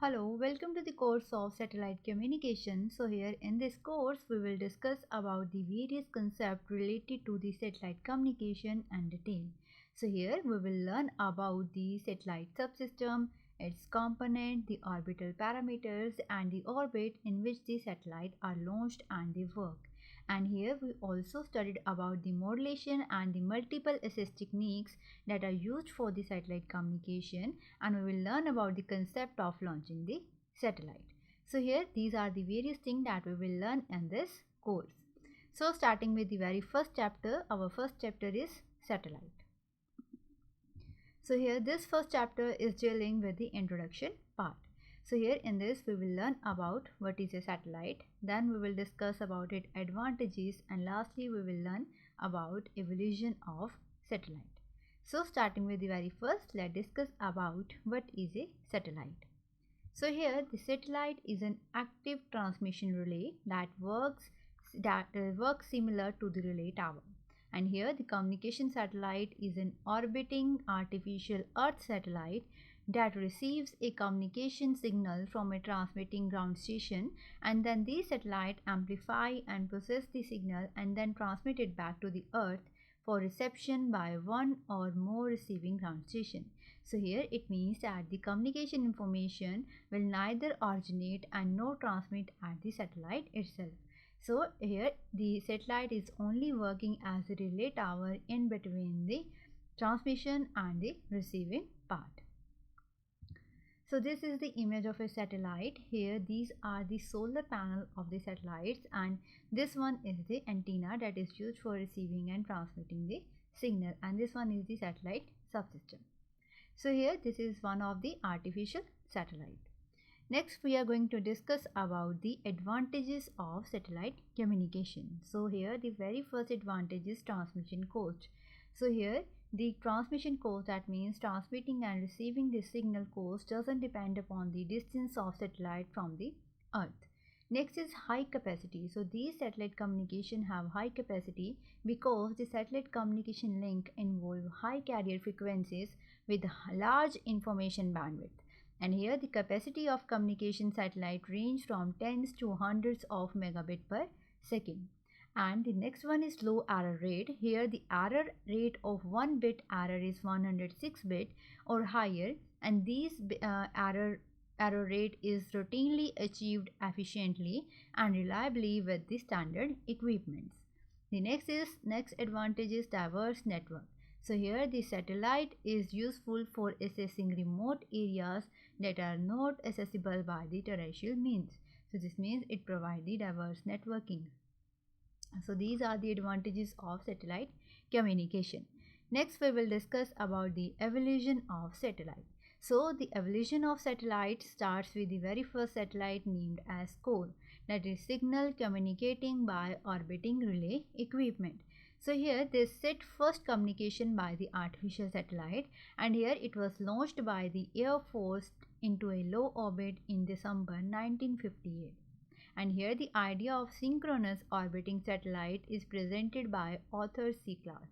Hello, welcome to the course of satellite communication. So here in this course we will discuss about the various concepts related to the satellite communication and detail. So here we will learn about the satellite subsystem, its component, the orbital parameters and the orbit in which the satellite are launched and they work. And here we also studied about the modulation and the multiple access techniques that are used for the satellite communication, and we will learn about the concept of launching the satellite. So here these are the various things that we will learn in this course. So starting with the very first chapter, our first chapter is satellite. So here this first chapter is dealing with the introduction part. So here in this we will learn about what is a satellite, then we will discuss about its advantages, and lastly we will learn about evolution of satellite. So starting with the very first, let's discuss about what is a satellite. So here the satellite is an active transmission relay that works similar to the relay tower. And here the communication satellite is an orbiting artificial earth satellite that receives a communication signal from a transmitting ground station, and then the satellite amplify and process the signal and then transmit it back to the earth for reception by one or more receiving ground station. So here it means that the communication information will neither originate and nor transmit at the satellite itself. So here the satellite is only working as a relay tower in between the transmission and the receiving part. So this is the image of a satellite. Here these are the solar panel of the satellites, and this one is the antenna that is used for receiving and transmitting the signal, and this one is the satellite subsystem. So here this is one of the artificial satellite. Next we are going to discuss about the advantages of satellite communication. So here the very first advantage is transmission cost. So here the transmission cost, that means transmitting and receiving the signal cost, doesn't depend upon the distance of satellite from the earth. Next is high capacity. So these satellite communication have high capacity because the satellite communication link involve high carrier frequencies with large information bandwidth. And here the capacity of communication satellite range from tens to hundreds of megabit per second. And the next one is low error rate. Here the error rate of 1 bit error is 106 bit or higher, and these error rate is routinely achieved efficiently and reliably with the standard equipments. The next advantage is diverse network. So here the satellite is useful for assessing remote areas that are not accessible by the terrestrial means. So this means it provides the diverse networking. So these are the advantages of satellite communication. Next we will discuss about the evolution of satellite. So the evolution of satellite starts with the very first satellite named as core, that is signal communicating by orbiting relay equipment. So here they set first communication by the artificial satellite, and here it was launched by the Air Force into a low orbit in December 1958. And here the idea of synchronous orbiting satellite is presented by author C. Clarke.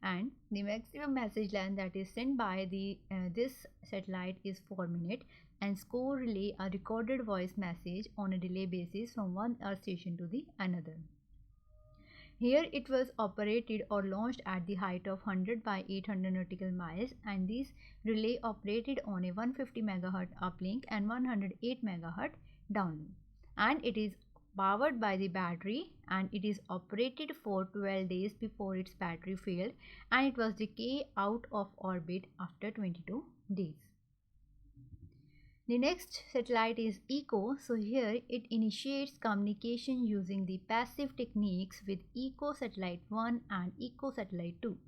And the maximum message length that is sent by this satellite is 4 minutes, and SCORE relay a recorded voice message on a delay basis from one earth station to the another. Here it was operated or launched at the height of 100 by 800 nautical miles, and this relay operated on a 150 MHz uplink and 108 MHz downlink. And it is powered by the battery, and it is operated for 12 days before its battery failed, and it was decay out of orbit after 22 days. The next satellite is ECO. So here it initiates communication using the passive techniques with ECO Satellite 1 and ECO Satellite 2.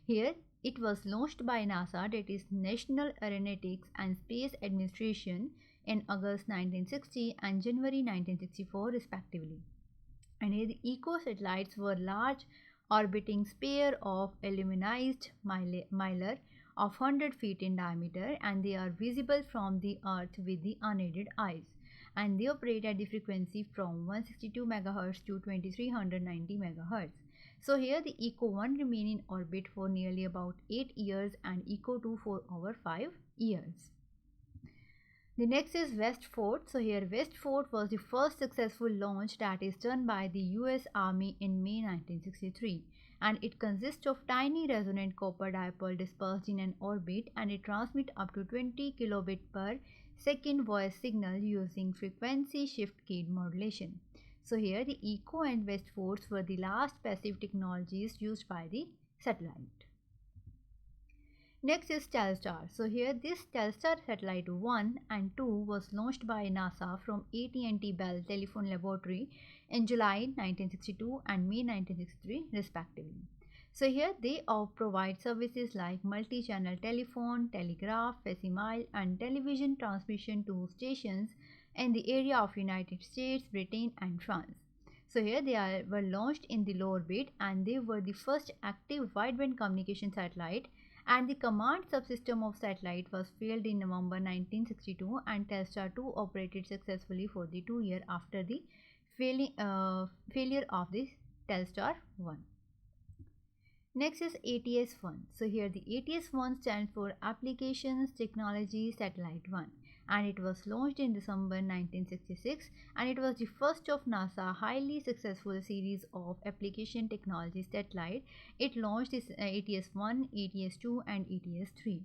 Here it was launched by NASA, that is National Aeronautics and Space Administration, in August 1960 and January 1964 respectively. And here the ECO satellites were large orbiting sphere of aluminized mylar of 100 feet in diameter, and they are visible from the earth with the unaided eyes, and they operate at the frequency from 162 MHz to 2390 MHz. So here the ECO 1 remain in orbit for nearly about 8 years and ECO 2 for over 5 years. The next is West Fort. So here West Fort was the first successful launch that is done by the US Army in May 1963, and it consists of tiny resonant copper dipole dispersed in an orbit, and it transmits up to 20 kilobit per second voice signal using frequency shift keyed modulation. So here the ECO and West Forts were the last passive technologies used by the satellite. Next is Telstar. So here this Telstar satellite 1 and 2 was launched by NASA from AT&T Bell Telephone Laboratory in July 1962 and May 1963 respectively. So here they provide services like multi-channel telephone, telegraph, facsimile and television transmission to stations in the area of United States, Britain and France. So here were launched in the low orbit, and they were the first active wideband communication satellite, and the command subsystem of satellite was failed in November 1962, and Telstar 2 operated successfully for the 2 years after the failure of the Telstar 1. Next is ATS-1. So here the ATS-1 stands for Applications Technology Satellite 1, and it was launched in December 1966, and it was the first of NASA highly successful series of application technology satellite. It launched this ATS-1, ATS-2 and ATS-3.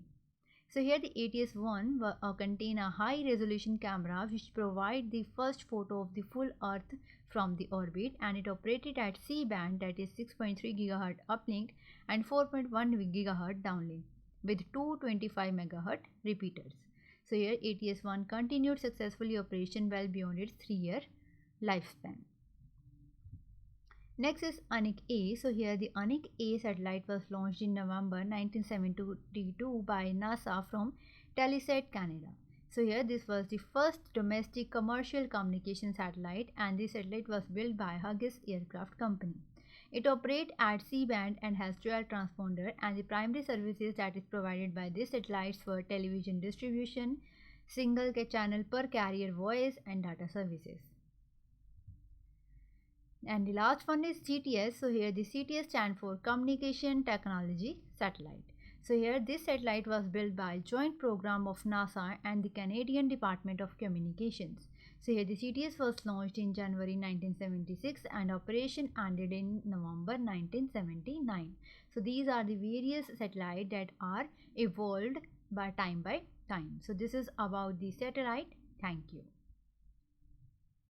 So here the ATS-1 contain a high resolution camera which provide the first photo of the full earth from the orbit, and it operated at C-band, that is 6.3 GHz uplink and 4.1 GHz downlink with 225 MHz repeaters. So here ATS-1 continued successfully operation well beyond its 3-year lifespan. Next is Anik A. So here the Anik A satellite was launched in November 1972 by NASA from Telesat, Canada. So here this was the first domestic commercial communication satellite, and this satellite was built by Hughes Aircraft Company. It operates at C-band and has dual transponder, and the primary services that is provided by these satellites were television distribution, single channel per carrier voice and data services. And the last one is CTS. So here the CTS stand for Communication Technology Satellite. So here this satellite was built by joint program of NASA and the Canadian Department of Communications. So here the CTS was launched in January 1976 and operation ended in November 1979. So these are the various satellites that are evolved by time. So this is about the satellite. Thank you.